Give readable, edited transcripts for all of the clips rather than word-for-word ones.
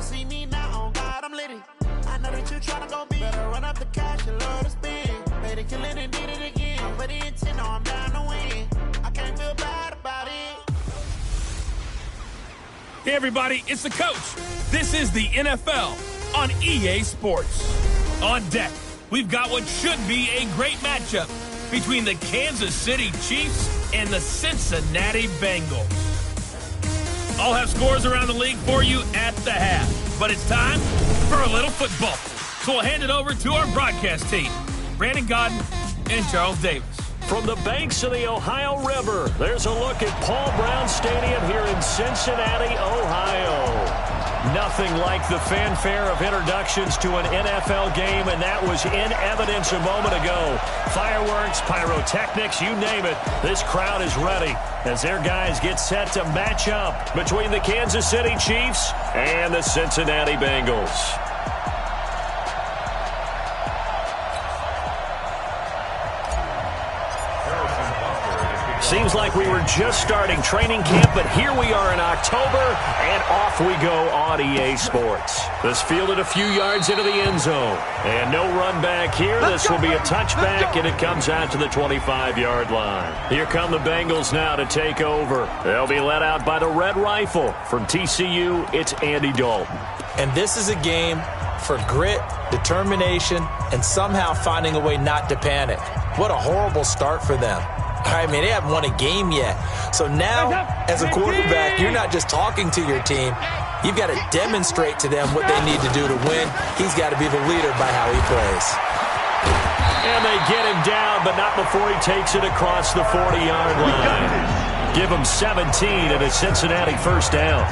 see me now, on God, I'm litty. I know that you tryna go big. Better run up the cash, you love to spend. Made it, kill it, and did it again. But the intent, no, I'm down to win. I can't feel bad about it. Hey, everybody, it's the coach. This is the NFL on EA Sports. On deck, we've got what should be a great matchup between the Kansas City Chiefs and the Cincinnati Bengals. I'll have scores around the league for you at the half, but it's time for a little football. So we'll hand it over to our broadcast team, Brandon Godden and Charles Davis. From the banks of the Ohio River, there's a look at Paul Brown Stadium here in Cincinnati, Ohio. Nothing like the fanfare of introductions to an NFL game, and that was in evidence a moment ago. Fireworks, pyrotechnics, you name it. This crowd is ready as their guys get set to match up between the Kansas City Chiefs and the Cincinnati Bengals. Seems like we were just starting training camp, but here we are in October, and off we go on EA Sports. This fielded a few yards into the end zone, and no run back here. This will be a touchback, and it comes out to the 25-yard line. Here come the Bengals now to take over. They'll be led out by the Red Rifle. From TCU, it's Andy Dalton. And this is a game for grit, determination, and somehow finding a way not to panic. What a horrible start for them. I mean, they haven't won a game yet. So now, as a quarterback, you're not just talking to your team. You've got to demonstrate to them what they need to do to win. He's got to be the leader by how he plays. And they get him down, but not before he takes it across the 40-yard line. Give him 17 and a Cincinnati first down.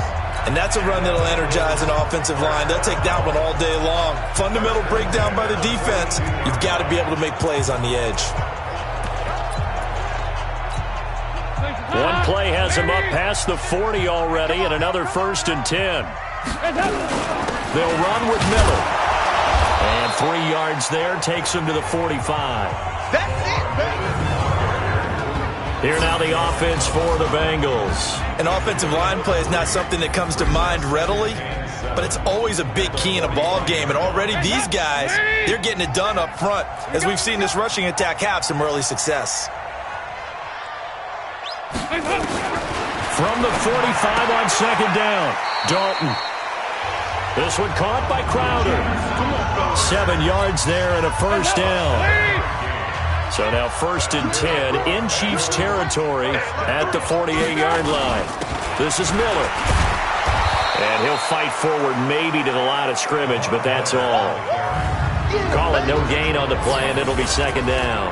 And that's a run that'll energize an offensive line. They'll take that one all day long. Fundamental breakdown by the defense. You've got to be able to make plays on the edge. One play has him up past the 40 already, and another 1st and 10. They'll run with Miller. And 3 yards there takes him to the 45. That's it, baby. Here now the offense for the Bengals. An offensive line play is not something that comes to mind readily, but it's always a big key in a ball game. And already these guys, they're getting it done up front, as we've seen this rushing attack have some early success. From the 45 on 2nd down, Dalton. This one caught by Crowder. 7 yards there and a first down. So now 1st and 10 in Chiefs territory at the 48-yard line. This is Miller. And he'll fight forward maybe to the line of scrimmage, but that's all. Call it no gain on the play, and it'll be 2nd down.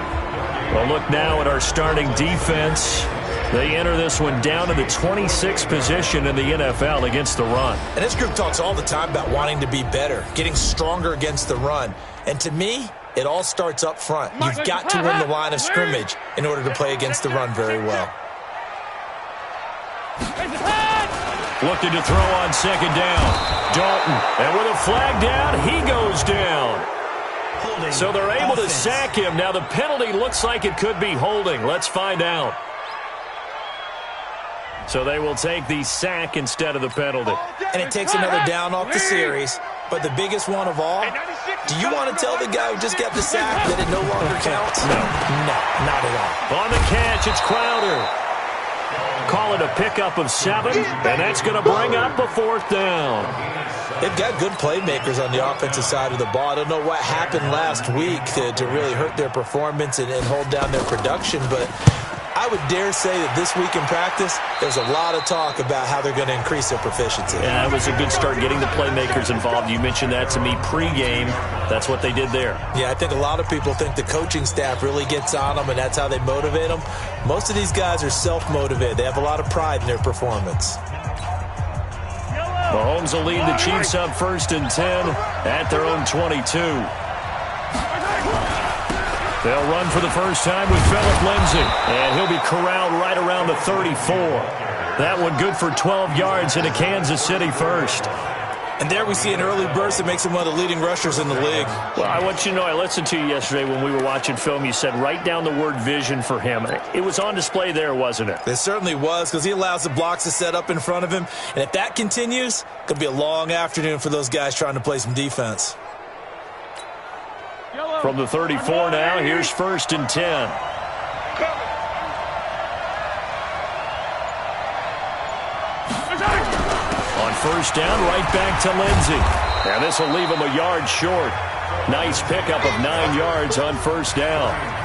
Well, look now at our starting defense. They enter this one down to the 26th position in the NFL against the run. And this group talks all the time about wanting to be better, getting stronger against the run. And to me, it all starts up front. You've got to win the line of scrimmage in order to play against the run very well. Looking to throw on 2nd down. Dalton. And with a flag down, he goes down. So they're able to sack him. Now the penalty looks like it could be holding. Let's find out. So they will take the sack instead of the penalty. And it takes another down off the series. But the biggest one of all, do you want to tell the guy who just got the sack that it no longer counts? No. No, not at all. On the catch, it's Crowder. Call it a pickup of 7, and that's going to bring up a 4th down. They've got good playmakers on the offensive side of the ball. I don't know what happened last week to really hurt their performance and hold down their production, but I would dare say that this week in practice, there's a lot of talk about how they're going to increase their proficiency. Yeah, that was a good start getting the playmakers involved. You mentioned that to me pregame. That's what they did there. Yeah, I think a lot of people think the coaching staff really gets on them, and that's how they motivate them. Most of these guys are self-motivated. They have a lot of pride in their performance. Mahomes will lead the Chiefs up 1st and 10 at their own 22. They'll run for the first time with Phillip Lindsay, and he'll be corralled right around the 34. That one good for 12 yards into Kansas City first. And there we see an early burst that makes him one of the leading rushers in the league. Well, I want you to know, I listened to you yesterday when we were watching film. You said write down the word vision for him. It was on display there, wasn't it? It certainly was, because he allows the blocks to set up in front of him. And if that continues, it could be a long afternoon for those guys trying to play some defense. From the 34 now, here's 1st and 10. On 1st down, right back to Lindsey. And this will leave him a yard short. Nice pickup of 9 yards on 1st down.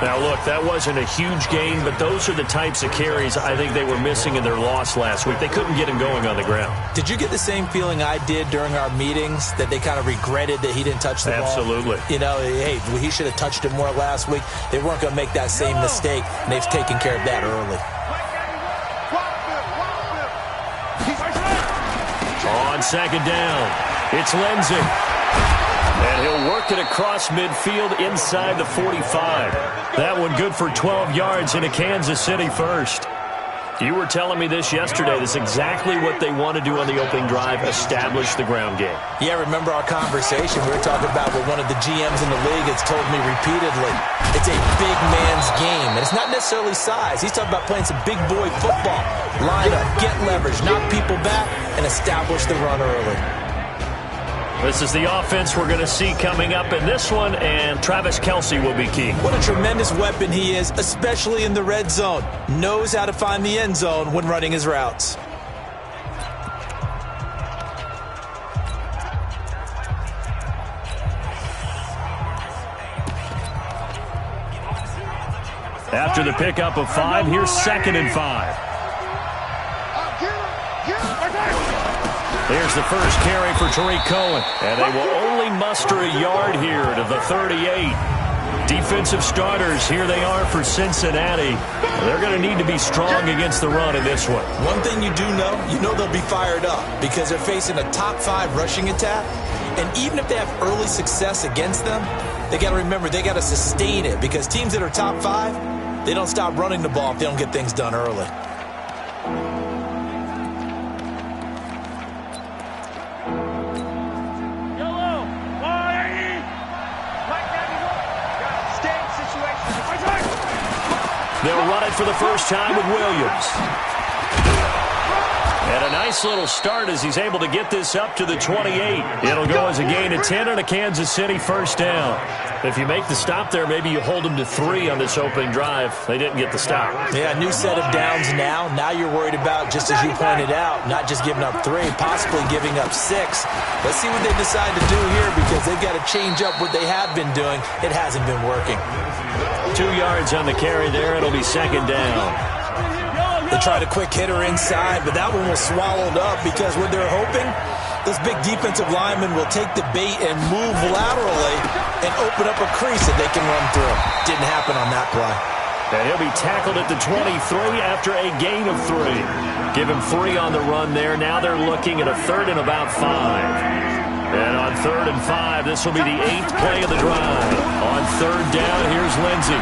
Now, look, that wasn't a huge gain, but those are the types of carries I think they were missing in their loss last week. They couldn't get him going on the ground. Did you get the same feeling I did during our meetings, that they kind of regretted that he didn't touch the ball? Absolutely. You know, hey, he should have touched it more last week. They weren't going to make that same mistake, and they've taken care of that early. On 2nd down, it's Lindsey. And he'll work it across midfield inside the 45. That one good for 12 yards into Kansas City first. You were telling me this yesterday. This is exactly what they want to do on the opening drive, establish the ground game. Yeah, remember our conversation? We were talking about what one of the GMs in the league has told me repeatedly. It's a big man's game, and it's not necessarily size. He's talking about playing some big boy football. Line up, get leverage, knock people back, and establish the run early. This is the offense we're going to see coming up in this one, and Travis Kelce will be key. What a tremendous weapon he is, especially in the red zone. Knows how to find the end zone when running his routes. After the pickup of 5, here's 2nd and 5. Here's the first carry for Tariq Cohen. And they will only muster a yard here to the 38. Defensive starters, here they are for Cincinnati. They're going to need to be strong against the run in this one. One thing you know they'll be fired up because they're facing a top 5 rushing attack. And even if they have early success against them, they got to remember they got to sustain it, because teams that are top 5, they don't stop running the ball if they don't get things done early. They'll run it for the first time with Williams. And a nice little start as he's able to get this up to the 28. It'll go as a gain of 10 and a Kansas City 1st down. If you make the stop there, maybe you hold them to 3 on this opening drive. They didn't get the stop. Yeah, new set of downs now. Now you're worried about, just as you pointed out, not just giving up 3, possibly giving up 6. Let's see what they decide to do here, because they've got to change up what they have been doing. It hasn't been working. 2 yards on the carry there. It'll be 2nd down. They tried a quick hitter inside, but that one was swallowed up, because what they're hoping, those big defensive linemen will take the bait and move laterally and open up a crease that they can run through. Didn't happen on that play. And he'll be tackled at the 23 after a gain of 3. Give him 3 on the run there. Now they're looking at a 3rd and about 5. And on 3rd and 5, this will be the 8th play of the drive. On 3rd down, here's Lindsey.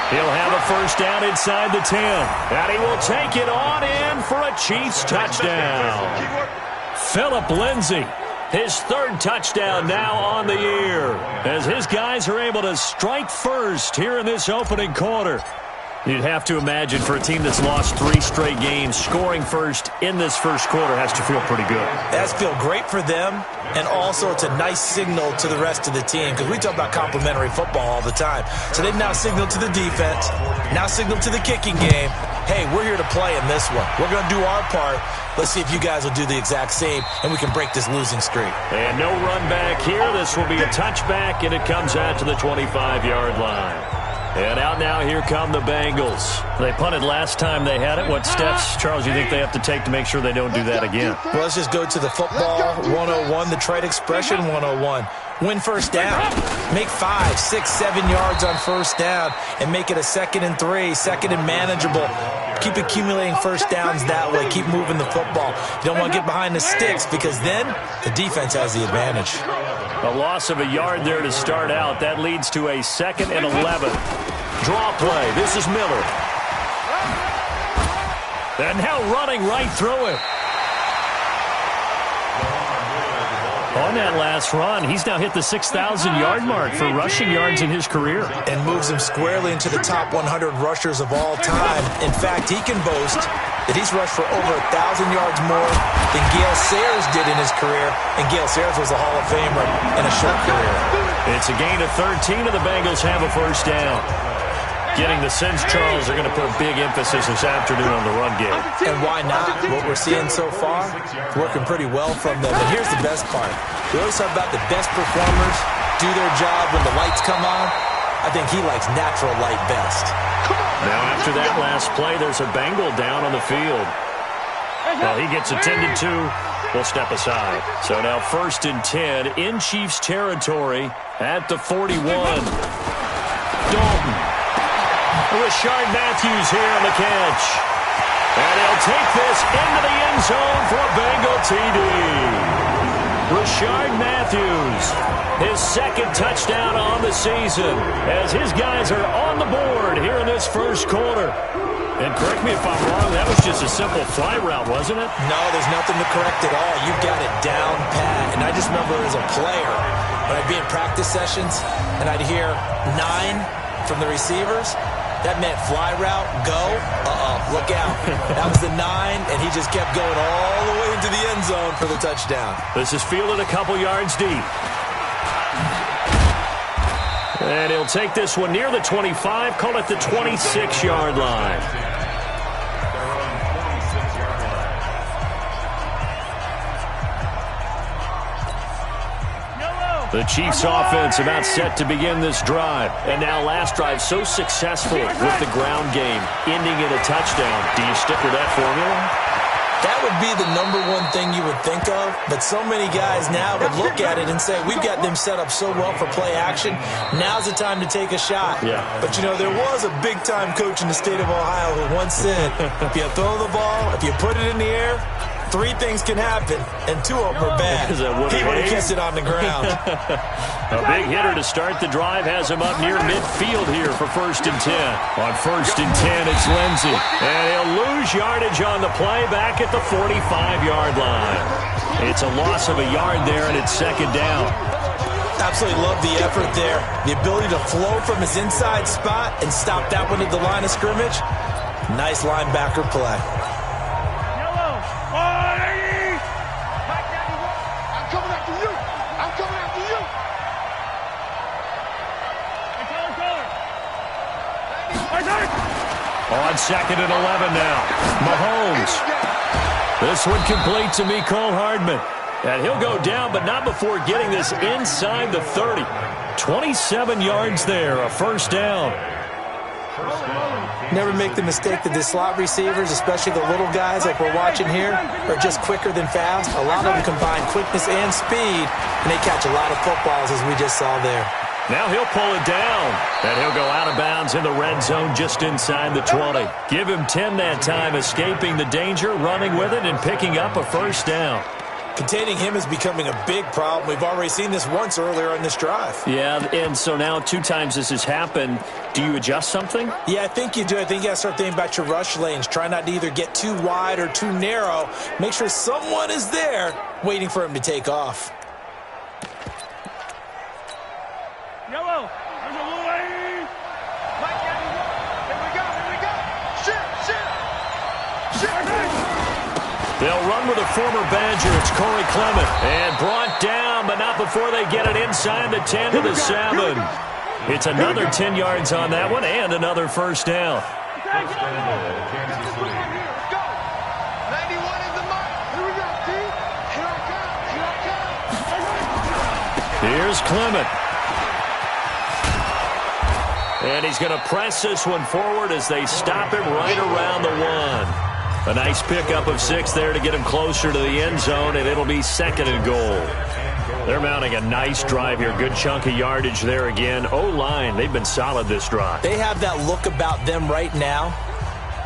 He'll have a first down inside the 10. And he will take it on in for a Chiefs touchdown. Phillip Lindsey, his 3rd touchdown now on the year, as his guys are able to strike first here in this opening quarter. You'd have to imagine, for a team that's lost 3 straight games, scoring first in this first quarter has to feel pretty good. It has to feel great for them, and also it's a nice signal to the rest of the team, because we talk about complementary football all the time. So they've now signaled to the defense, now signaled to the kicking game, hey, we're here to play in this one. We're going to do our part. Let's see if you guys will do the exact same, and we can break this losing streak. And no run back here. This will be a touchback, and it comes out to the 25-yard line. And out now, here come the Bengals. They punted last time they had it. What steps, Charles, do you think they have to take to make sure they don't do that again? Well, let's just go to the football 101, the trade expression 101. Win first down. Make 5, 6, 7 yards on first down and make it a 2nd and 3, 2nd and manageable. Keep accumulating first downs that way. Keep moving the football. You don't want to get behind the sticks, because then the defense has the advantage. A loss of a yard there to start out. That leads to a 2nd and 11. Draw play. This is Miller. And now running right through it. On that last run, he's now hit the 6,000-yard mark for rushing yards in his career. And moves him squarely into the top 100 rushers of all time. In fact, he can boast that he's rushed for over 1,000 yards more than Gale Sayers did in his career. And Gale Sayers was a Hall of Famer in a short career. It's a gain of 13, and the Bengals have a first down. Getting the sense Charles are going to put a big emphasis this afternoon on the run game. And why not? What we're seeing so far, it's working pretty well from them. And here's the best part. We always talk about the best performers do their job when the lights come on. I think he likes natural light best. Now after that last play, there's a Bengal down on the field. Well, he gets attended to. We'll step aside. So now 1st and 10 in Chiefs territory at the 41. Dalton. Rashard Matthews here on the catch. And he'll take this into the end zone for a Bengal TD. Rashard Matthews, his 2nd touchdown on the season as his guys are on the board here in this first quarter. And correct me if I'm wrong, that was just a simple fly route, wasn't it? No, there's nothing to correct at all. You've got it down pat. And I just remember as a player, when I'd be in practice sessions and I'd hear 9 from the receivers, that meant fly route, go, look out. That was the 9, and he just kept going all the way into the end zone for the touchdown. This is fielded a couple yards deep. And he'll take this one near the 25, call it the 26-yard line. The Chiefs offense about set to begin this drive. And now last drive so successful with the ground game, ending in a touchdown. Do you stick with that formula? That would be the #1 thing you would think of, but so many guys now would look at it and say, we've got them set up so well for play action, now's the time to take a shot. Yeah. But, you know, there was a big-time coach in the state of Ohio who once said, if you throw the ball, if you put it in the air, 3 things can happen, and 2 of them are bad. Is that what he it would have is? kept it on the ground. A big hitter to start the drive has him up near midfield here for 1st and 10. On 1st and 10, it's Lindsey. And he'll lose yardage on the play back at the 45-yard line. It's a loss of a yard there, and it's 2nd down. Absolutely love the effort there. The ability to flow from his inside spot and stop that one at the line of scrimmage. Nice linebacker play. On 2nd and 11 now. Mahomes. This one complete to Mecole Hardman. And he'll go down, but not before getting this inside the 30. 27 yards there, a 1st down. Never make the mistake that the slot receivers, especially the little guys like we're watching here, are just quicker than fast. A lot of them combine quickness and speed, and they catch a lot of footballs, as we just saw there. Now he'll pull it down, and he'll go out of bounds in the red zone just inside the 20. Give him 10 that time, escaping the danger, running with it, and picking up a 1st down. Containing him is becoming a big problem. We've already seen this once earlier on this drive. Yeah, and so now 2 times this has happened. Do you adjust something? Yeah, I think you do. I think you got to start thinking about your rush lanes. Try not to either get too wide or too narrow. Make sure someone is there waiting for him to take off. Yellow. There's a little lane. Mike, here we go. Here we go. Shit. They'll run with a former Badger. It's Corey Clement. And brought down, but not before they get it inside the 10 to the 7. It's another 10 yards on that one and another 1st down. Let's go. 91 is the mark. Here we go, T. Here I come. Here's Clement. And he's going to press this one forward as they stop him right around the 1. A nice pickup of 6 there to get him closer to the end zone, and it'll be 2nd and goal. They're mounting a nice drive here. Good chunk of yardage there again. O-line, they've been solid this drive. They have that look about them right now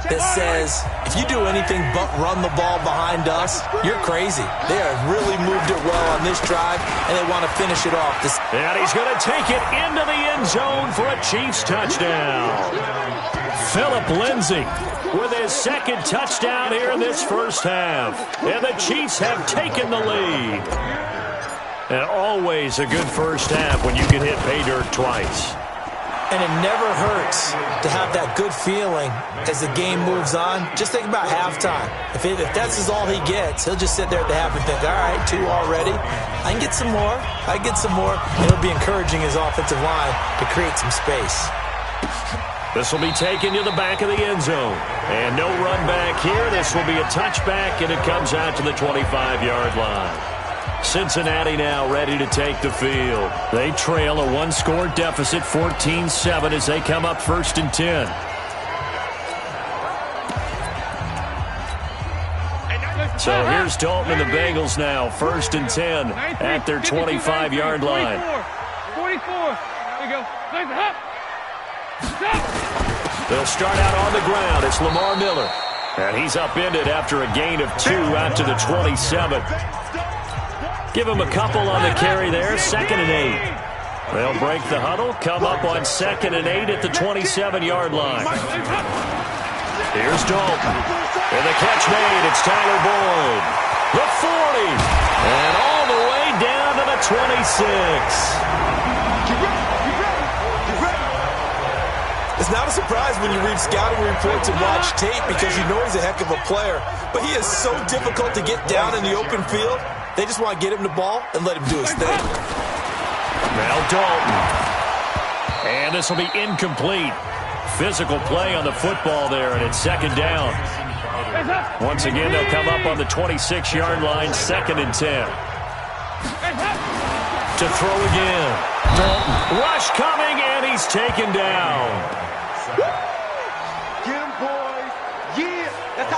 that says, if you do anything but run the ball behind us, you're crazy. They have really moved it well on this drive, and they want to finish it off. And he's going to take it into the end zone for a Chiefs touchdown. Philip Lindsay with his 2nd touchdown here in this 1st half. And the Chiefs have taken the lead. And always a good first half when you can hit pay dirt twice. And it never hurts to have that good feeling as the game moves on. Just think about halftime. If that's all he gets, he'll just sit there at the half and think, all right, 2 already. I can get some more. I can get some more. And he'll be encouraging his offensive line to create some space. This will be taken to the back of the end zone. And no run back here. This will be a touchback, and it comes out to the 25-yard line. Cincinnati now ready to take the field. They trail a 1-score deficit, 14-7, as they come up 1st and 10. So here's Dalton and the Bengals now, 1st and 10 at their 25-yard line. 44. There you go. They'll start out on the ground. It's Lamar Miller. And he's upended after a gain of 2 out to the 27. Give him a couple on the carry there, 2nd and 8. They'll break the huddle, come up on 2nd and 8 at the 27-yard line. Here's Dalton. And the catch made, it's Tyler Boyd. The 40. And all the way down to the 26. It's not a surprise when you read scouting reports and watch tape because you know he's a heck of a player. But he is so difficult to get down in the open field. They just want to get him the ball and let him do his thing. Now Dalton. And this will be incomplete. Physical play on the football there, and it's 2nd down. Once again, they'll come up on the 26-yard line, 2nd and 10. To throw again. Dalton. Rush coming, and he's taken down.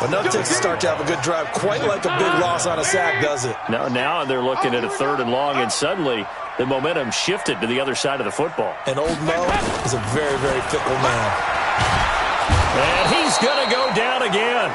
Enough takes to start to have a good drive, quite like a big loss on a sack, does it? Now they're looking at a 3rd and long, and suddenly the momentum shifted to the other side of the football. And old Mo is a very, very fickle man. And he's going to go down again.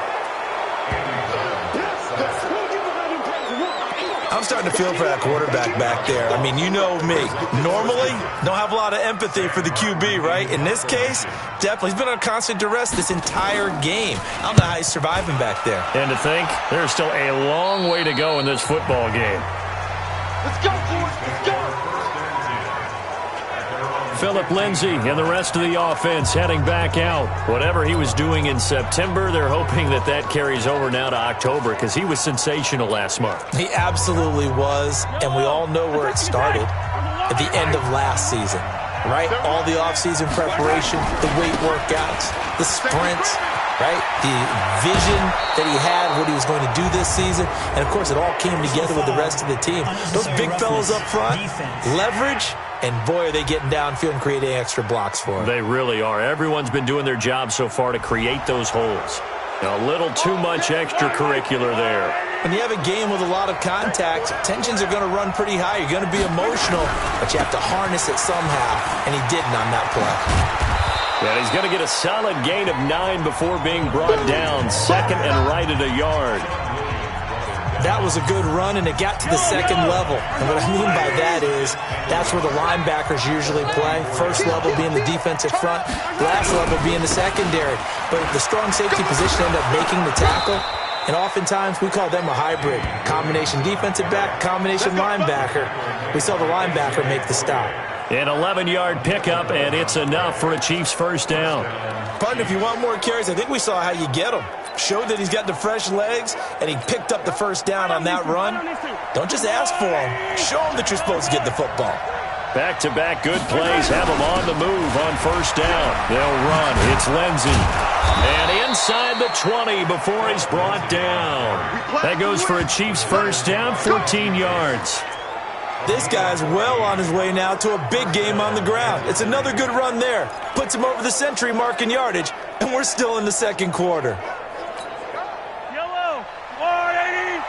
I'm starting to feel for that quarterback back there. I mean, you know me. Normally, don't have a lot of empathy for the QB, right? In this case, definitely. He's been on constant duress this entire game. I don't know how he's surviving back there. And to think, there's still a long way to go in this football game. Let's go, boys. Let's go. Phillip Lindsay and the rest of the offense heading back out. Whatever he was doing in September, they're hoping that carries over now to October because he was sensational last month. He absolutely was, and we all know where it started at the end of last season, right? All the offseason preparation, the weight workouts, the sprints, right? The vision that he had, what he was going to do this season, and, of course, it all came together with the rest of the team. Those big fellas up front, leverage, and, boy, are they getting downfield and creating extra blocks for him. They really are. Everyone's been doing their job so far to create those holes. A little too much extracurricular there. When you have a game with a lot of contact, tensions are going to run pretty high. You're going to be emotional, but you have to harness it somehow, and he didn't on that play. And he's going to get a solid gain of 9 before being brought down. 2nd and right at a yard. That was a good run, and it got to the 2nd level. And what I mean by that is that's where the linebackers usually play. First level being the defensive front, last level being the secondary. But the strong safety position ended up making the tackle, and oftentimes we call them a hybrid. Combination defensive back, combination linebacker. We saw the linebacker make the stop. An 11-yard pickup, and it's enough for a Chiefs first down. Pardon, if you want more carries, I think we saw how you get them. Showed that he's got the fresh legs, and he picked up the first down on that run. Don't just ask for him. Show him that you're supposed to get the football. Back-to-back good plays have him on the move on first down. They'll run. It's Lindsay. And inside the 20 before he's brought down. That goes for a Chiefs first down, 14 yards. This guy's well on his way now to a big game on the ground. It's another good run there. Puts him over the century mark in yardage, and we're still in the 2nd quarter. Yellow, 180.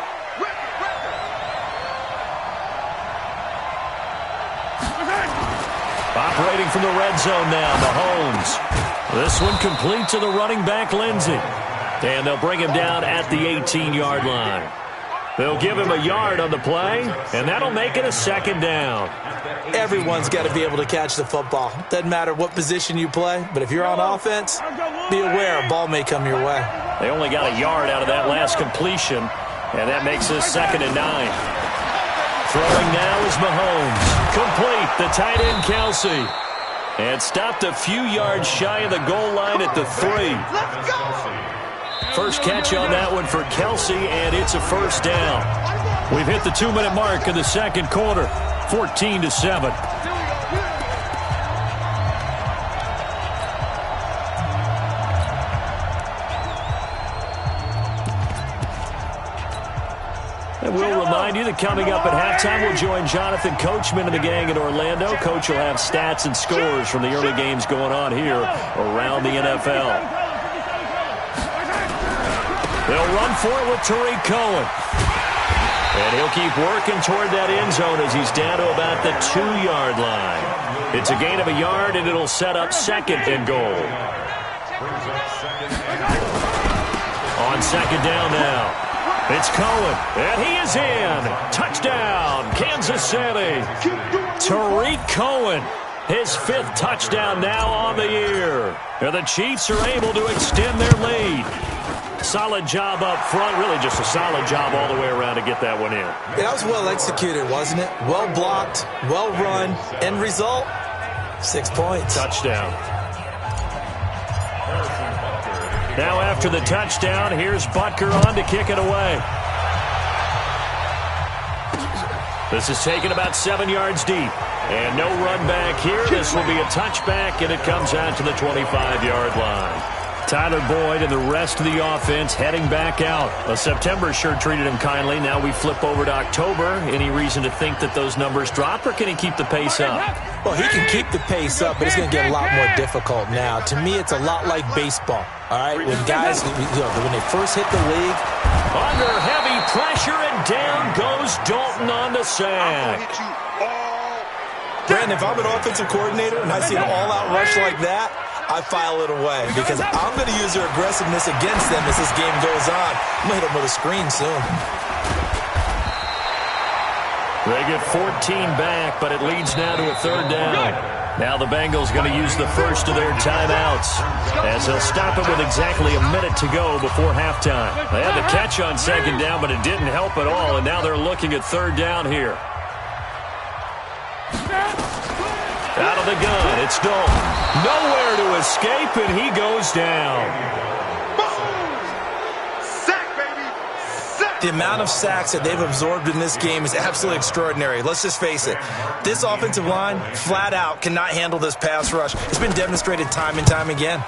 Operating from the red zone now, Mahomes. This one complete to the running back, Lindsay. And they'll bring him down at the 18-yard line. They'll give him a yard on the play, and that'll make it a 2nd down. Everyone's got to be able to catch the football. Doesn't matter what position you play, but if you're on offense, be aware a ball may come your way. They only got a yard out of that last completion, and that makes it 2nd and 9. Throwing now is Mahomes. Complete. The tight end, Kelsey. And stopped a few yards shy of the goal line at the 3. Let's go! First catch on that one for Kelsey, and it's a first down. We've hit the 2-minute mark in the second quarter, 14-7. And we'll remind you that coming up at halftime, we'll join Jonathan Coachman and the gang in Orlando. Coach will have stats and scores from the early games going on here around the NFL. They'll run for it with Tariq Cohen. And he'll keep working toward that end zone as he's down to about the 2-yard line. It's a gain of a yard, and it'll set up second and goal. On second down now. It's Cohen, and he is in. Touchdown, Kansas City. Tariq Cohen, his 5th touchdown now on the year. And the Chiefs are able to extend their lead. Solid job up front, really just a solid job all the way around to get that one in. That was well executed, wasn't it? Well blocked, well run. End result, 6 points. Touchdown. Now after the touchdown, here's Butker on to kick it away. This is taken about 7 yards deep. And no run back here. This will be a touchback, and it comes out to the 25-yard line. Tyler Boyd and the rest of the offense heading back out. September sure treated him kindly. Now we flip over to October. Any reason to think that those numbers drop, or can he keep the pace up? Well, he can keep the pace up, but it's going to get a lot more difficult now. To me, it's a lot like baseball. All right, when guys, when they first hit the league. Under heavy pressure, and down goes Dalton on the sack. Brandon, if I'm an offensive coordinator and I see an all-out rush like that, I file it away because I'm going to use their aggressiveness against them as this game goes on. I'm going to hit them with a screen soon. They get 14 back, but it leads now to a 3rd down. Now the Bengals going to use the first of their timeouts as they'll stop it with exactly a minute to go before halftime. They had the catch on second down, but it didn't help at all, and now they're looking at 3rd down here. Out of the gun, it's Dalton. Nowhere to escape, and he goes down. Sack, baby! Sack! The amount of sacks that they've absorbed in this game is absolutely extraordinary. Let's just face it. This offensive line, flat out, cannot handle this pass rush. It's been demonstrated time and time again.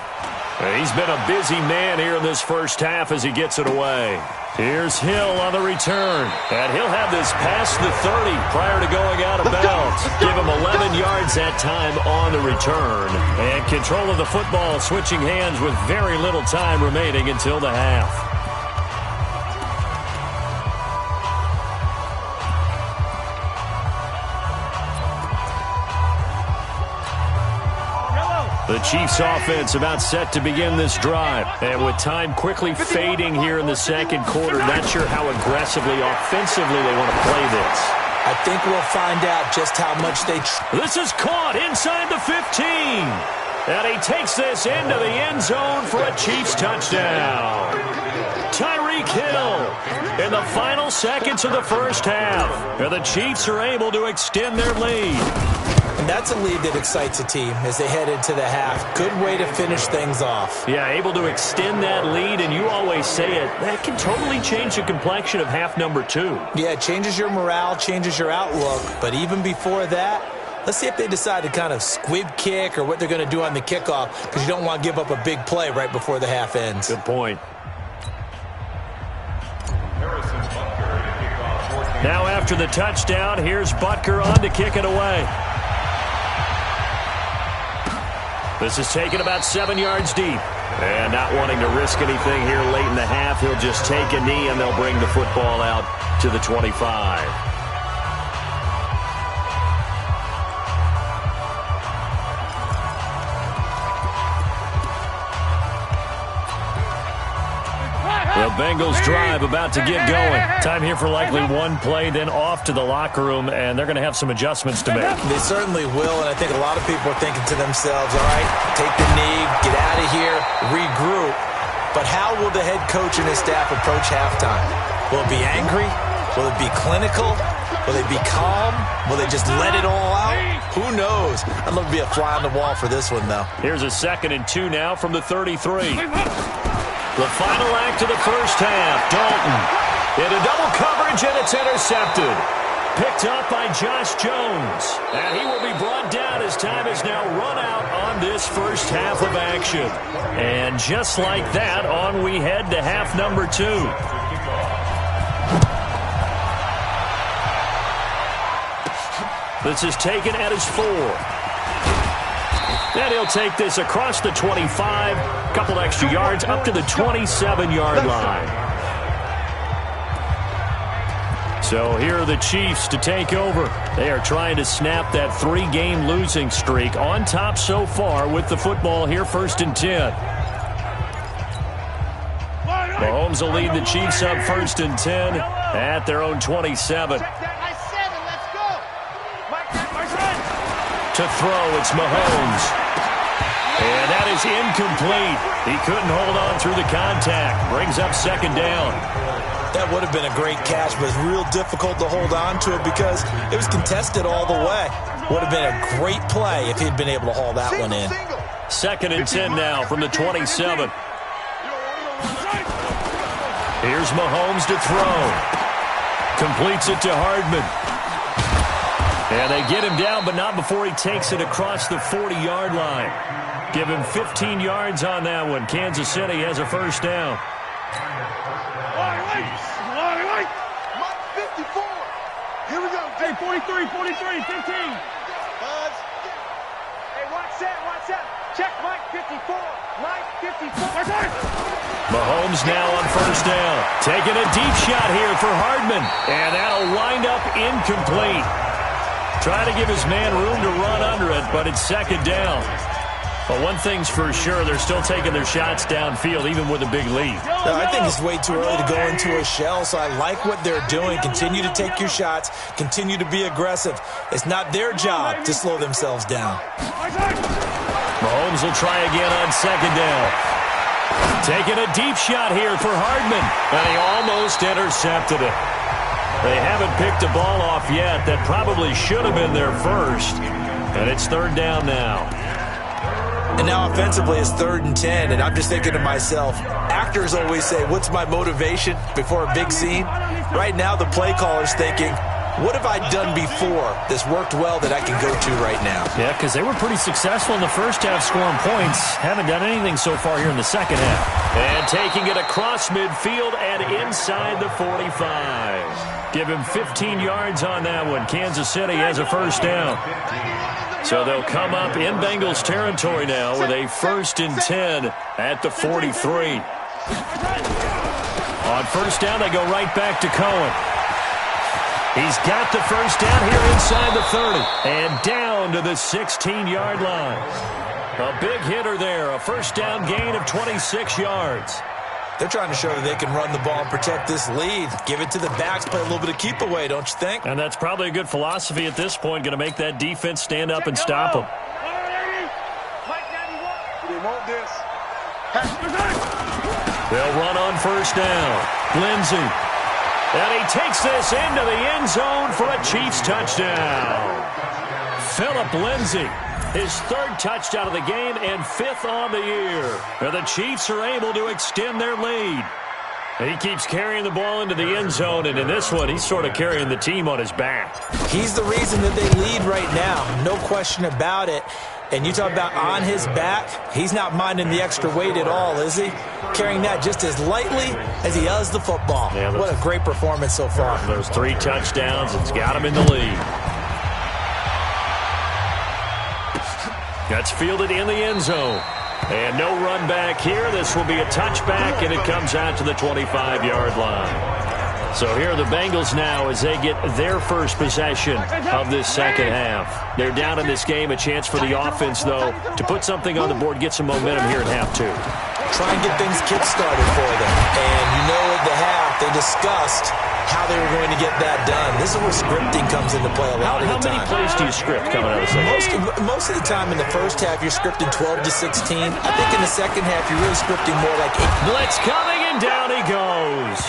He's been a busy man here in this first half as he gets it away. Here's Hill on the return. And he'll have this past the 30 prior to going out of bounds. Give him 11 yards that time on the return. And control of the football switching hands with very little time remaining until the half. The Chiefs offense about set to begin this drive. And with time quickly fading here in the second quarter, not sure how aggressively, offensively they want to play this. I think we'll find out just how much they... This is caught inside the 15. And he takes this into the end zone for a Chiefs touchdown. Tyreek Hill in the final seconds of the first half. And the Chiefs are able to extend their lead. And that's a lead that excites a team as they head into the half. Good way to finish things off. Yeah, able to extend that lead, and you always say it, that can totally change the complexion of half number 2. Yeah, it changes your morale, changes your outlook. But even before that, let's see if they decide to kind of squib kick or what they're going to do on the kickoff, because you don't want to give up a big play right before the half ends. Good point. Now after the touchdown, here's Butker on to kick it away. This is taken about 7 yards deep. And not wanting to risk anything here late in the half, he'll just take a knee and they'll bring the football out to the 25. The Bengals drive about to get going. Time here for likely one play, then off to the locker room, and they're going to have some adjustments to make. They certainly will, and I think a lot of people are thinking to themselves, all right, take the knee, get out of here, regroup. But how will the head coach and his staff approach halftime? Will it be angry? Will it be clinical? Will they be calm? Will they just let it all out? Who knows? I'd love to be a fly on the wall for this one, though. Here's a 2nd and 2 now from the 33. The final act of the first half. Dalton into double coverage, and it's intercepted. Picked up by Josh Jones. And he will be brought down as time has now run out on this first half of action. And just like that, on we head to half number 2. This is taken at his 4. And he'll take this across the 25. Couple extra yards up to the 27-yard line. So here are the Chiefs to take over. They are trying to snap that 3-game losing streak. On top so far with the football here, 1st and 10. Mahomes will lead the Chiefs up 1st and 10 at their own 27. To throw, it's Mahomes. And that is incomplete. He couldn't hold on through the contact. Brings up 2nd down. That would have been a great catch, but it's real difficult to hold on to it because it was contested all the way. Would have been a great play if he'd been able to haul that one in. 2nd and 10 now from the 27. Here's Mahomes to throw. Completes it to Hardman. And they get him down, but not before he takes it across the 40-yard line. Give him 15 yards on that one. Kansas City has a 1st down. Mike 54. Here we go. Hey, 43, 15. Buzz. Hey, watch that. Check Mike 54. Mike 54. Mahomes now on 1st down. Taking a deep shot here for Hardman. And that'll wind up incomplete. Trying to give his man room to run under it, but it's 2nd down. But one thing's for sure, they're still taking their shots downfield, even with a big lead. No, I think it's way too early to go into a shell, so I like what they're doing. Continue to take your shots. Continue to be aggressive. It's not their job to slow themselves down. Mahomes will try again on 2nd down. Taking a deep shot here for Hardman, and he almost intercepted it. They haven't picked a ball off yet. That probably should have been their first, and it's 3rd down now. And now offensively it's 3rd and 10, and I'm just thinking to myself, actors always say, what's my motivation before a big scene? Right now the play caller's thinking, what have I done before that's worked well that I can go to right now? Yeah, because they were pretty successful in the first half scoring points. Haven't done anything so far here in the second half. And taking it across midfield and inside the 45. Give him 15 yards on that one. Kansas City has a 1st down. So they'll come up in Bengals territory now with a 1st and 10 at the 43. On 1st down, they go right back to Cohen. He's got the 1st down here inside the 30 and down to the 16-yard line. A big hitter there, a 1st down gain of 26 yards. They're trying to show that they can run the ball and protect this lead. Give it to the backs, play a little bit of keep away, don't you think? And that's probably a good philosophy at this point, going to make that defense stand up and stop them. They want this. They'll run on 1st down. Lindsey. And he takes this into the end zone for a Chiefs touchdown. Phillip Lindsey. His 3rd touchdown of the game and 5th on the year. And the Chiefs are able to extend their lead. He keeps carrying the ball into the end zone, and in this one, he's sort of carrying the team on his back. He's the reason that they lead right now. No question about it. And you talk about on his back, he's not minding the extra weight at all, is he? Carrying that just as lightly as he does the football. Yeah, what a great performance so far. Those 3 touchdowns, it's got him in the lead. That's fielded in the end zone. And no run back here. This will be a touchback, and it comes out to the 25-yard line. So here are the Bengals now as they get their first possession of this second half. They're down in this game. A chance for the offense, though, to put something on the board, get some momentum here in half 2. Try and get things kick-started for them. And you know at the half, they discussed how they were going to get that done. This is where scripting comes into play a lot of the time. How many plays do you script coming out of the second? Most of the time in the first half, you're scripting 12 to 16. I think in the second half, you're really scripting more like 8. Blitz coming, and down he goes.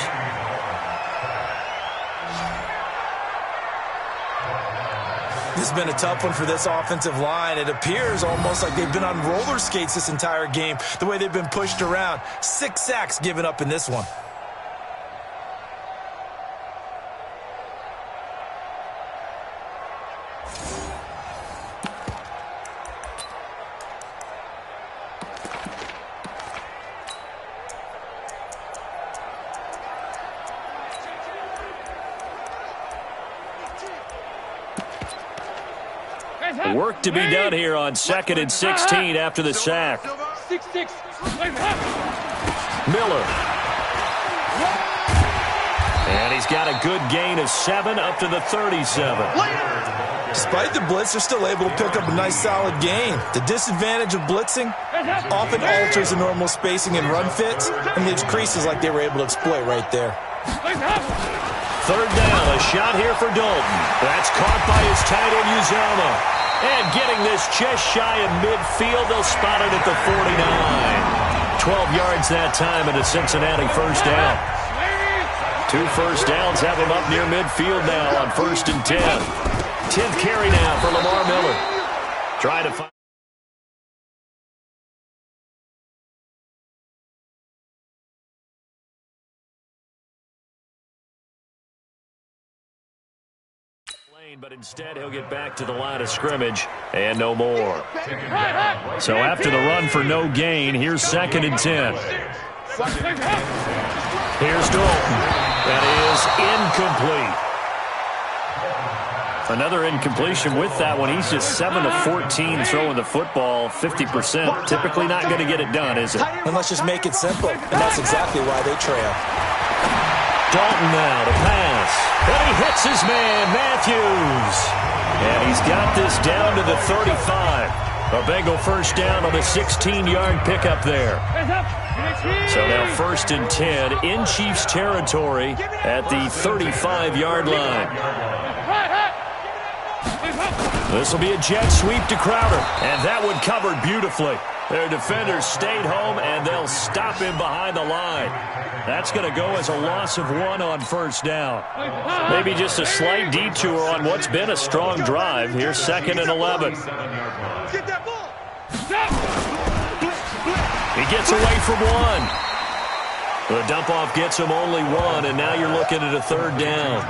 This has been a tough one for this offensive line. It appears almost like they've been on roller skates this entire game, the way they've been pushed around. 6 sacks given up in this one. Work to be done here on 2nd and 16 after the sack. 6-6. Miller. And he's got a good gain of 7 up to the 37. Despite the blitz, they're still able to pick up a nice solid gain. The disadvantage of blitzing often alters the normal spacing and run fits and leaves creases like they were able to exploit right there. 3rd down, a shot here for Dalton. That's caught by his tight end, Uzomah. And getting this just shy of midfield, they'll spot it at the 49. 12 yards that time and a Cincinnati 1st down. 2 first downs have him up near midfield now on 1st and 10. 10th carry now for Lamar Miller. Trying to find. But instead he'll get back to the line of scrimmage and no more. So after the run for no gain, here's 2nd and 10. Here's Dalton. That is incomplete. Another incompletion with that one. He's just 7 of 14 throwing the football, 50%. Typically not going to get it done, is it? And let's just make it simple. And that's exactly why they trail. Dalton now to pass. And he hits his man, Matthews. And he's got this down to the 35. A Bengal 1st down on a 16-yard pickup there. So now 1st and 10 in Chiefs territory at the 35-yard line. This will be a jet sweep to Crowder. And that one covered beautifully. Their defenders stayed home, and they'll stop him behind the line. That's going to go as a loss of 1 on 1st down. Maybe just a slight detour on what's been a strong drive. Here's 2nd and 11. He gets away from 1. The dump-off gets him only 1, and now you're looking at a 3rd down.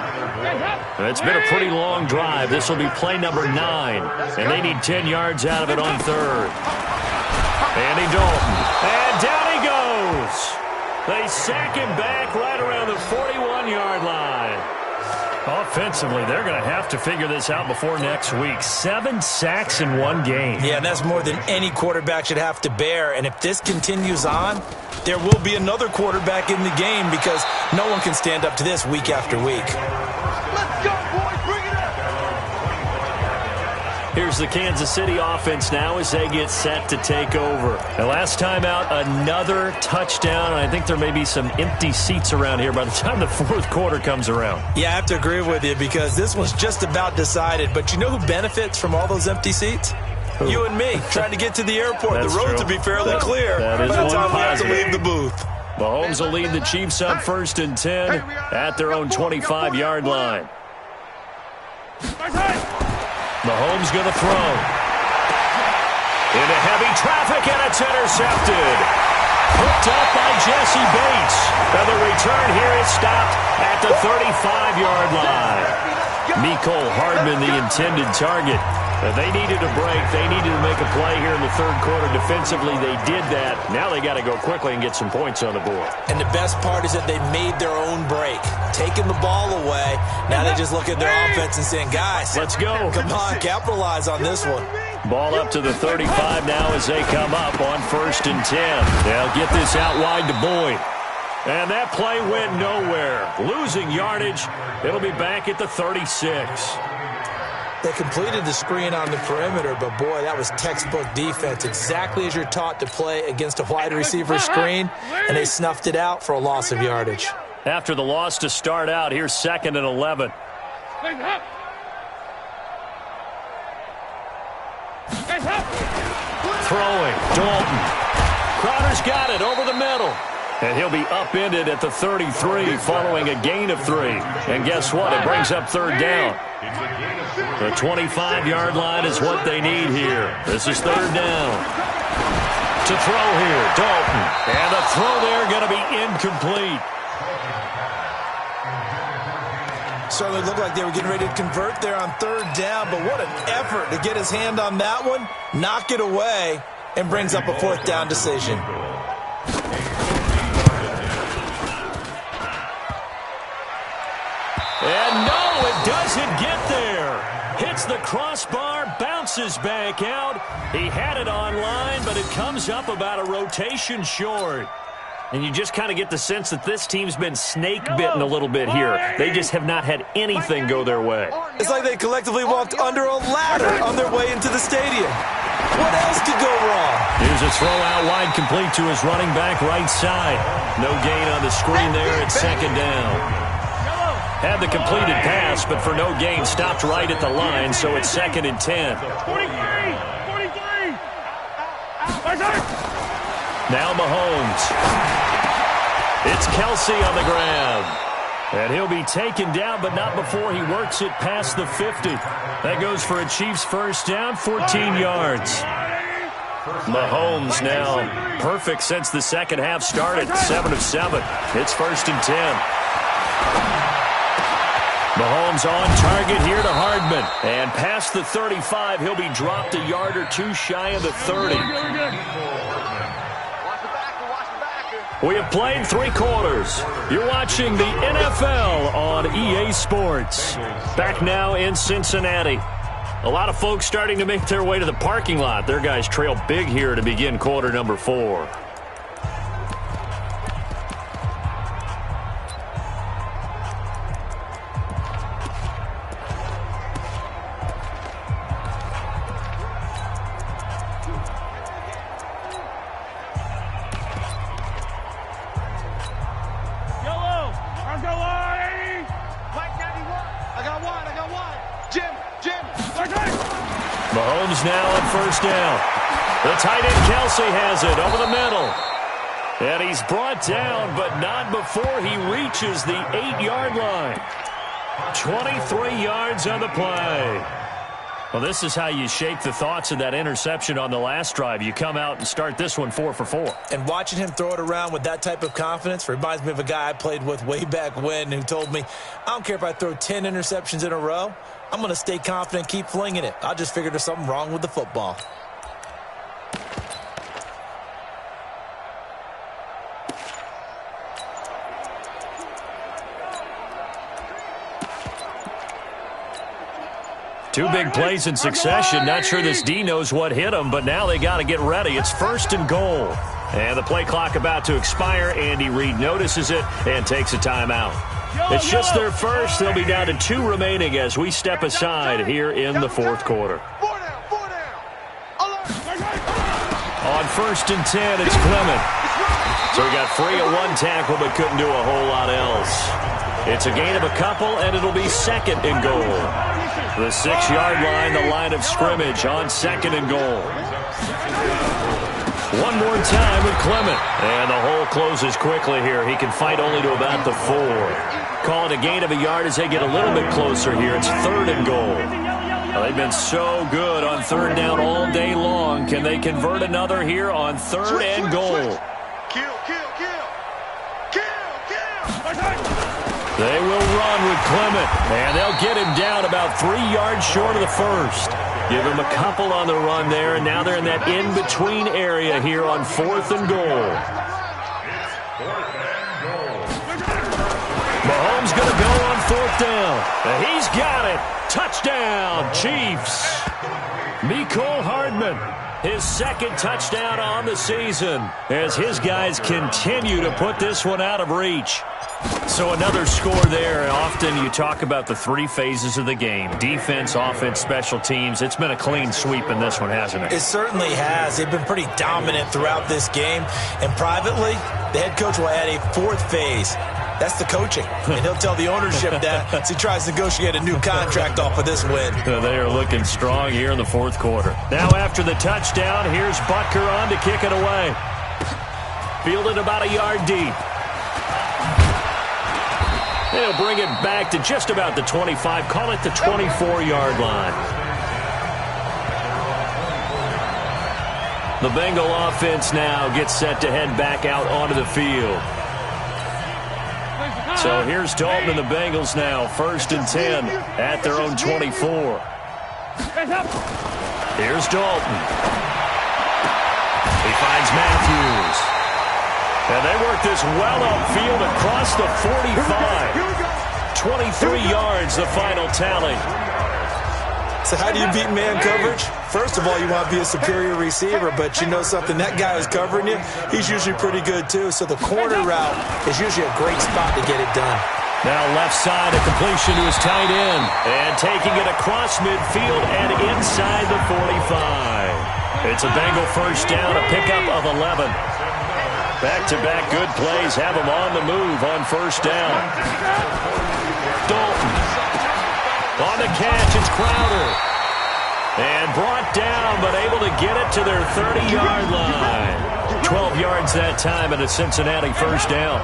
It's been a pretty long drive. This will be play number 9, and they need 10 yards out of it on 3rd. Andy Dalton, and down he goes. They sack him back right around the 41-yard line. Offensively, they're going to have to figure this out before next week. 7 sacks in 1 game. Yeah, and that's more than any quarterback should have to bear. And if this continues on, there will be another quarterback in the game because no one can stand up to this week after week. Let's go, boys. Bring it up. Here's the Kansas City offense now as they get set to take over. The last time out, another touchdown, and I think there may be some empty seats around here by the time the 4th quarter comes around. Yeah, I have to agree with you because this one's just about decided. But you know who benefits from all those empty seats? Who? You and me, trying to get to the airport. The roads will be fairly clear by the time we have to leave the booth. Mahomes will lead the Chiefs up 1st and 10 at their own 25-yard line. Mahomes going to throw. Into heavy traffic, and it's intercepted. Hooked up by Jesse Bates. And the return here is stopped at the 35-yard line. Mecole Hardman, the intended target. They needed a break. They needed to make a play here in the 3rd quarter. Defensively, they did that. Now they got to go quickly and get some points on the board. And the best part is that they made their own break. Taking the ball away. Now they just look at their offense and saying, guys, let's go. Come on, capitalize on this one. Ball up to the 35 now as they come up on 1st and 10. They'll get this out wide to Boyd. And that play went nowhere. Losing yardage. It'll be back at the 36. They completed the screen on the perimeter, but boy, that was textbook defense. Exactly as you're taught to play against a wide receiver screen, and they snuffed it out for a loss of yardage. After the loss to start out, here's 2nd and 11. Throwing, Dalton. Crowder's got it over the middle. And he'll be upended at the 33 following a gain of 3. And guess what? It brings up third down. The 25-yard line is what they need here. This is third down. To throw here, Dalton. And the throw there going to be incomplete. Certainly looked like they were getting ready to convert there on third down, but what an effort to get his hand on that one, knock it away, and brings up a fourth down decision. And no, it doesn't get there. Hits the crossbar, bounces back out. He had it online, but it comes up about a rotation short. And you just kind of get the sense that this team's been snake-bitten a little bit here. They just have not had anything go their way. It's like they collectively walked under a ladder on their way into the stadium. What else could go wrong? Here's a throw out wide complete to his running back right side. No gain on the screen there at second down. Had the completed pass, but for no gain, stopped right at the line, so it's 2nd and 10. 43! Now Mahomes. It's Kelsey on the grab. And he'll be taken down, but not before he works it past the 50. That goes for a Chiefs first down, 14 yards. Mahomes now perfect since the second half started, 7 of 7. It's 1st and 10. Mahomes on target here to Hardman. And past the 35, he'll be dropped a yard or two shy of the 30. We have played 3 quarters. You're watching the NFL on EA Sports. Back now in Cincinnati. A lot of folks starting to make their way to the parking lot. Their guys trail big here to begin quarter number 4. Mahomes now on first down. The tight end Kelsey has it over the middle. And he's brought down, but not before he reaches the 8-yard line. 23 yards on the play. Well, this is how you shake the thoughts of that interception on the last drive. You come out and start this one 4 for 4. And watching him throw it around with that type of confidence reminds me of a guy I played with way back when who told me, I don't care if I throw 10 interceptions in a row. I'm going to stay confident and keep flinging it. I just figured there's something wrong with the football. Two big plays in succession. Not sure this D knows what hit him, but now they got to get ready. It's 1st and goal. And the play clock about to expire. Andy Reid notices it and takes a timeout. It's just their first. They'll be down to 2 remaining as we step aside here in the 4th quarter. On 1st and 10, it's Clement. So he got free of 1 tackle but couldn't do a whole lot else. It's a gain of a couple, and it'll be 2nd and goal. The 6-yard line, the line of scrimmage on 2nd and goal. One more time with Clement. And the hole closes quickly here. He can fight only to about the 4. Call it a gain of a yard as they get a little bit closer here. It's 3rd and goal. Well, they've been so good on 3rd down all day long. Can they convert another here on 3rd and goal? They will run with Clement, and they'll get him down about 3 yards short of the first. Give him a couple on the run there, and now they're in that in-between area here on 4th and goal. Mahomes going to go on 4th down. And he's got it. Touchdown, Chiefs. Mecole Hardman, his 2nd touchdown on the season as his guys continue to put this one out of reach. So another score there. Often you talk about the 3 phases of the game. Defense, offense, special teams. It's been a clean sweep in this one, hasn't it? It certainly has. They've been pretty dominant throughout this game. And privately, the head coach will add a 4th phase. That's the coaching. And he'll tell the ownership that as he tries to negotiate a new contract off of this win. They are looking strong here in the 4th quarter. Now after the touchdown, here's Butker on to kick it away. Fielded about a yard deep. They'll bring it back to just about the 25. Call it the 24-yard line. The Bengal offense now gets set to head back out onto the field. So here's Dalton and the Bengals now, 1st and 10 at their own 24. Here's Dalton. He finds Matthews. And they work this well upfield across the 45. 23 yards, the final tally. So how do you beat man coverage? First of all, you want to be a superior receiver, but you know something, that guy who's covering you, he's usually pretty good too. So the corner route is usually a great spot to get it done. Now left side, a completion to his tight end. And taking it across midfield and inside the 45. It's a Bengal first down, a pickup of 11. Back-to-back good plays have him on the move on first down. Dalton. On the catch, it's Crowder. And brought down, but able to get it to their 30-yard line. 12 yards that time, and a Cincinnati first down.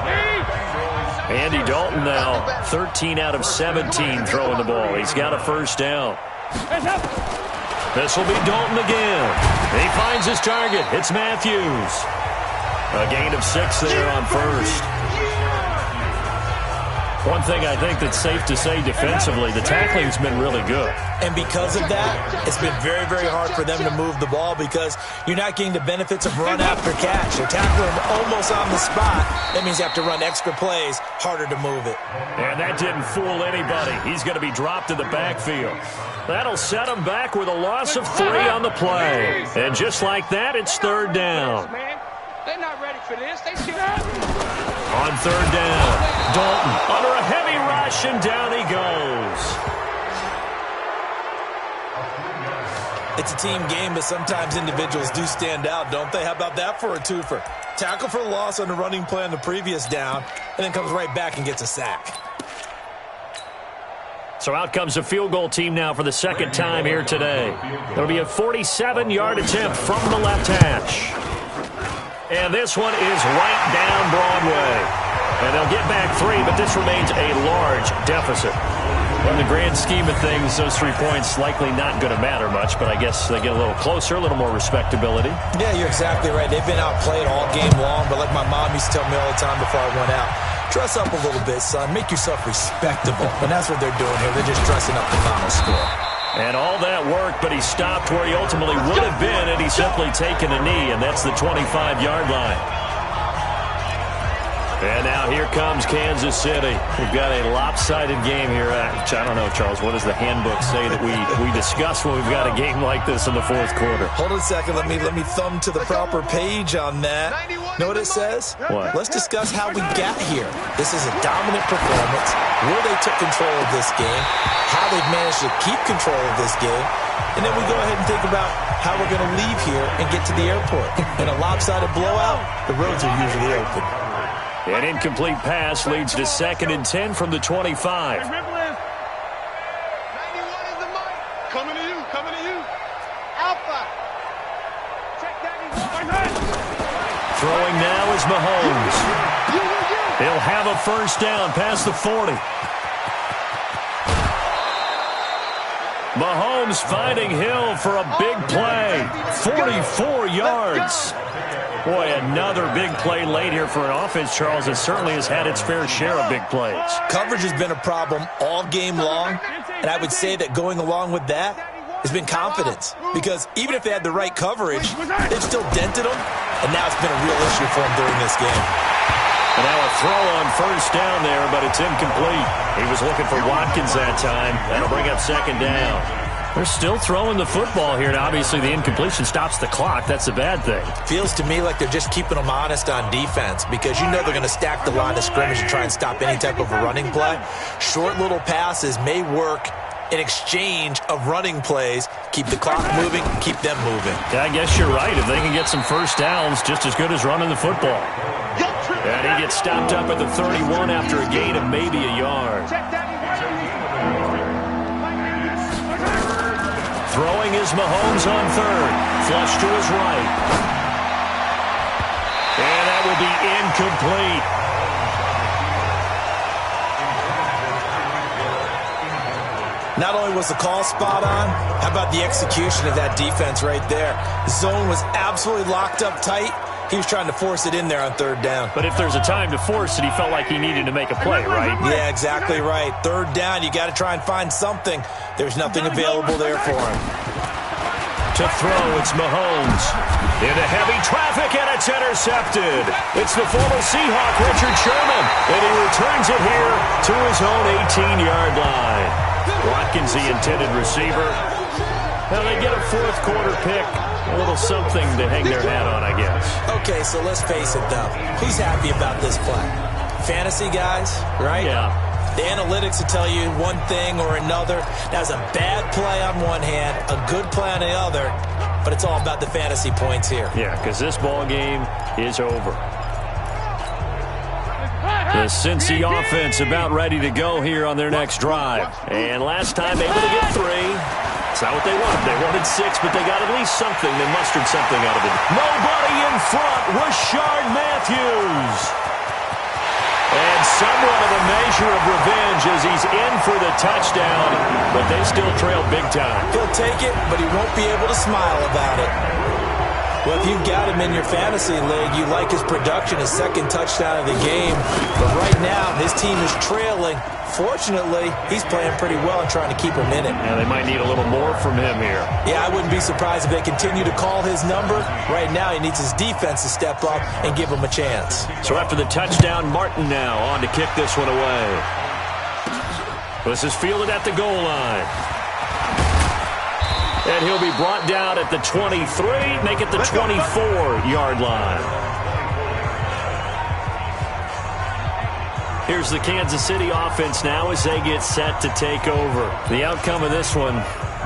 Andy Dalton now 13 out of 17 throwing the ball. He's got a first down. This will be Dalton again. He finds his target. It's Matthews. A gain of 6 there on first. One thing I think that's safe to say defensively, the tackling's been really good. And because of that, it's been very, very hard for them to move the ball because you're not getting the benefits of run after catch. They're tackling almost on the spot. That means you have to run extra plays, harder to move it. And that didn't fool anybody. He's going to be dropped in the backfield. That'll set him back with a loss of 3 on the play. And just like that, it's 3rd down. They're not ready for this. They still On 3rd down, Dalton under a heavy rush, and down he goes. It's a team game, but sometimes individuals do stand out, don't they? How about that for a twofer? Tackle for loss on the running play on the previous down, and then comes right back and gets a sack. So out comes a field goal team now for the 2nd time here today. It'll be a 47-yard attempt from the left hash. And this one is right down Broadway. And they'll get back 3, but this remains a large deficit. In the grand scheme of things, those 3 points likely not going to matter much, but I guess they get a little closer, a little more respectability. Yeah, you're exactly right. They've been outplayed all game long, but like my mom used to tell me all the time before I went out, dress up a little bit, son. Make yourself respectable. And that's what they're doing here. They're just dressing up the final score. And all that work, but he stopped where he ultimately would have been, and he's simply taken a knee, and that's the 25-yard line. And now here comes Kansas City. We've got a lopsided game here. I don't know, Charles, what does the handbook say that we discuss when we've got a game like this in the 4th quarter? Hold on a second. Let me thumb to the proper page on that. Know what it says? What? Let's discuss how we got here. This is a dominant performance, where they took control of this game, how they've managed to keep control of this game, and then we go ahead and think about how we're going to leave here and get to the airport. In a lopsided blowout, the roads are usually open. An incomplete pass leads to 2nd and 10 from the 25. 91 is the mic. Coming to you. Coming to you. Alpha. Check that. Throwing now is Mahomes. He'll have a first down past the 40. Mahomes finding Hill for a big play. 44 yards. Boy, another big play late here for an offense, Charles, that certainly has had its fair share of big plays. Coverage has been a problem all game long, and I would say that going along with that has been confidence. Because even if they had the right coverage, they've still dented them, and now it's been a real issue for them during this game. And now a throw on first down there, but it's incomplete. He was looking for Watkins that time. That'll bring up 2nd down. They're still throwing the football here, and obviously the incompletion stops the clock. That's a bad thing. Feels to me like they're just keeping them honest on defense because you know they're going to stack the line of scrimmage and try and stop any type of a running play. Short little passes may work in exchange of running plays. Keep the clock moving, keep them moving. Yeah, I guess you're right. If they can get some first downs, just as good as running the football. And he gets stopped up at the 31 after a gain of maybe a yard. Throwing is Mahomes on 3rd. Flush to his right. And that will be incomplete. Not only was the call spot on, how about the execution of that defense right there? The zone was absolutely locked up tight. He was trying to force it in there on third down. But if there's a time to force it, he felt like he needed to make a play, right? Yeah, exactly right. Third down, you got to try and find something. There's nothing available there for him. To throw, it's Mahomes. Into heavy traffic, and it's intercepted. It's the former Seahawk, Richard Sherman, and he returns it here to his own 18-yard line. Watkins, the intended receiver. Now they get a fourth quarter pick. A little something to hang their hat on, I guess. Okay, so let's face it, though. Who's happy about this play? Fantasy guys, right? Yeah. The analytics will tell you one thing or another. That's a bad play on one hand, a good play on the other, but it's all about the fantasy points here. Yeah, because this ball game is over. The Cincy offense about ready to go here on their next drive. And last time able to get 3. It's not what they wanted. They wanted 6, but they got at least something. They mustered something out of it. Nobody in front. Rashard Matthews. And somewhat of a measure of revenge as he's in for the touchdown, but they still trail big time. He'll take it, but he won't be able to smile about it. Well, if you've got him in your fantasy league, you like his production, his second touchdown of the game. But right now, his team is trailing. Fortunately, he's playing pretty well and trying to keep him in it. Yeah, they might need a little more from him here. Yeah, I wouldn't be surprised if they continue to call his number. Right now, he needs his defense to step up and give him a chance. So after the touchdown, Martin now on to kick this one away. This is fielded at the goal line. And he'll be brought down at the 23, make it the 24-yard line. Here's the Kansas City offense now as they get set to take over. The outcome of this one,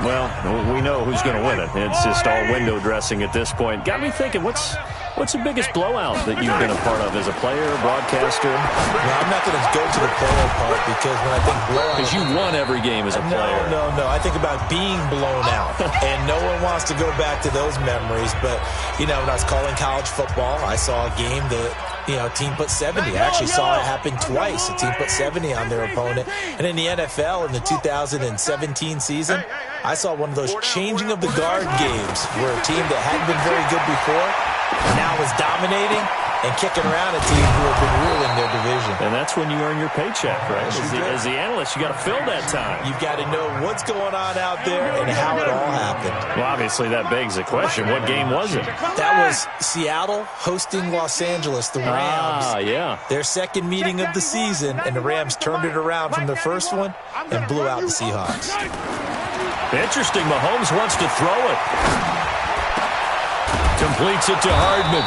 well, we know who's going to win it. It's just all window dressing at this point. Got me thinking, what's the biggest blowout that you've been a part of as a player, broadcaster? Well, I'm not going to go to the player part because when I think blowout... Because you won every game as a player. No. I think about being blown out. And no one wants to go back to those memories. But, you know, when I was calling college football, I saw a game that... team put 70. I actually saw it happen twice. A team put 70 on their opponent. And in the NFL, in the 2017 season, I saw one of those changing of the guard games where a team that hadn't been very good before now is dominating and kicking around a team who have been ruling their division. And that's when you earn your paycheck, right? As the analyst, you got to fill that time. You've got to know what's going on out there and how it all happened. Well, obviously, that begs the question, what game was it? That was Seattle hosting Los Angeles, the Rams. Yeah. Their second meeting of the season, and the Rams turned it around from their first one and blew out the Seahawks. Interesting. Mahomes wants to throw it. Completes it to Hardman.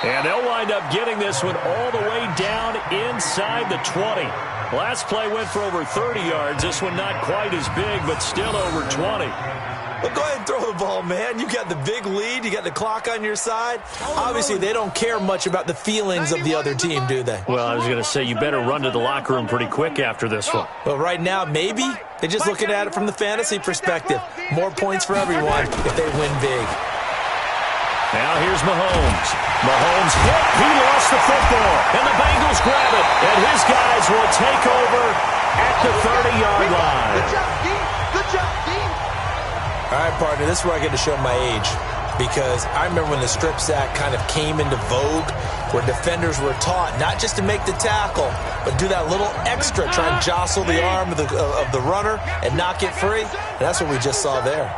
And they'll wind up getting this one all the way down inside the 20. Last play went for over 30 yards. This one not quite as big, but still over 20. Well, go ahead and throw the ball, man. You got the big lead. You got the clock on your side. Obviously, they don't care much about the feelings of the other team, do they? Well, I was going to say, you better run to the locker room pretty quick after this one. Well, right now, maybe. They're just looking at it from the fantasy perspective. More points for everyone if they win big. Now here's Mahomes. Mahomes hit. He lost the football. And the Bengals grab it. And his guys will take over at the 30-yard line. Good job, Dean. Good job, Dean. All right, partner, this is where I get to show my age. Because I remember when the strip sack kind of came into vogue, where defenders were taught not just to make the tackle, but do that little extra, try and jostle the arm of the runner and knock it free. And that's what we just saw there.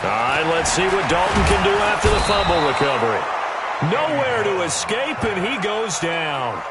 All right, let's see what Dalton can do after the fumble recovery. Nowhere to escape, and he goes down.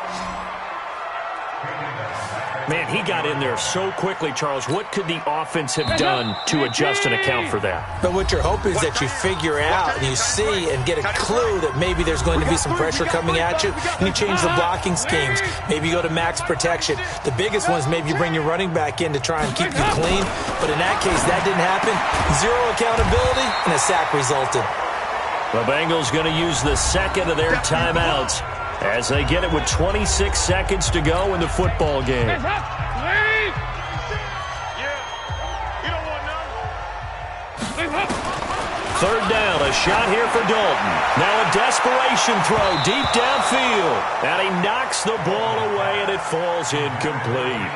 Man, he got in there so quickly, Charles. What could the offense have done to adjust and account for that? But what you're hoping is that you figure out and you see and get a clue that maybe there's going to be some pressure coming at you, and you change the blocking schemes. Maybe you go to max protection. The biggest one is maybe you bring your running back in to try and keep you clean. But in that case, that didn't happen. Zero accountability, and a sack resulted. The Bengals going to use the second of their timeouts as they get it with 26 seconds to go in the football game. Third down, a shot here for Dalton. Now a desperation throw deep downfield. And he knocks the ball away, and it falls incomplete.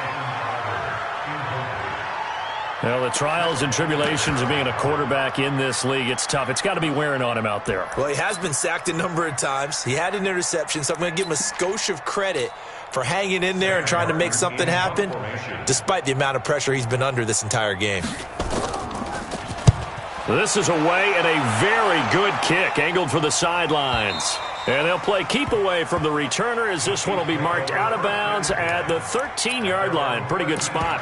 Well, the trials and tribulations of being a quarterback in this league, it's tough. It's got to be wearing on him out there. Well, he has been sacked a number of times. He had an interception, so I'm going to give him a skosh of credit for hanging in there and trying to make something happen, despite the amount of pressure he's been under this entire game. This is away and a very good kick, angled for the sidelines. And they'll play keep away from the returner as this one will be marked out of bounds at the 13-yard line. Pretty good spot.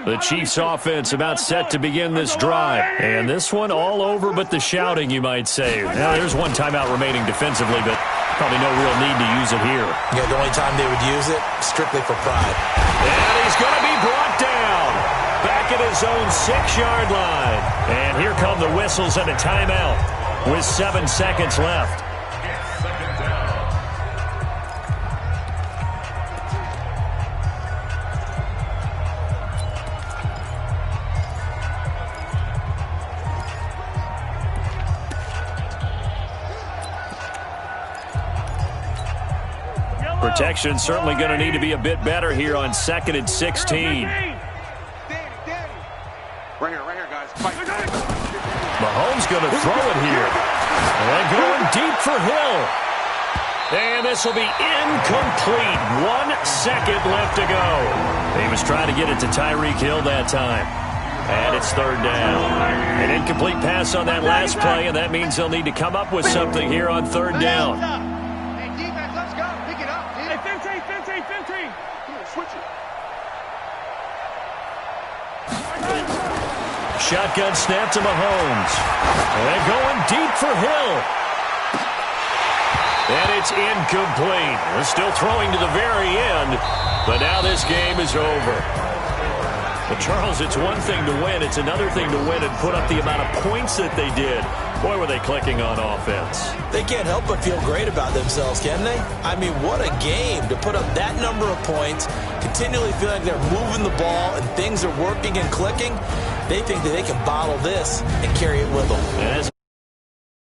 The Chiefs offense about set to begin this drive. And this one all over but the shouting, you might say. Now, there's one timeout remaining defensively, but probably no real need to use it here. Yeah, the only time they would use it, strictly for pride. And he's going to be brought down. Back at his own 6-yard line. And here come the whistles and a timeout with 7 seconds left. Protection certainly going to need to be a bit better here on 2nd and 16. Right here, guys. Fight. Mahomes going to throw it here. And going deep for Hill. And this will be incomplete. 1 second left to go. He was trying to get it to Tyreek Hill that time. And it's 3rd down. An incomplete pass on that last play, and that means they'll need to come up with something here on 3rd down. Shotgun snap to Mahomes. And going deep for Hill. And it's incomplete. They're still throwing to the very end, but now this game is over. But Charles, it's one thing to win. It's another thing to win and put up the amount of points that they did. Boy, were they clicking on offense. They can't help but feel great about themselves, can they? I mean, what a game to put up that number of points, continually feeling like they're moving the ball and things are working and clicking. They think that they can bottle this and carry it with them. As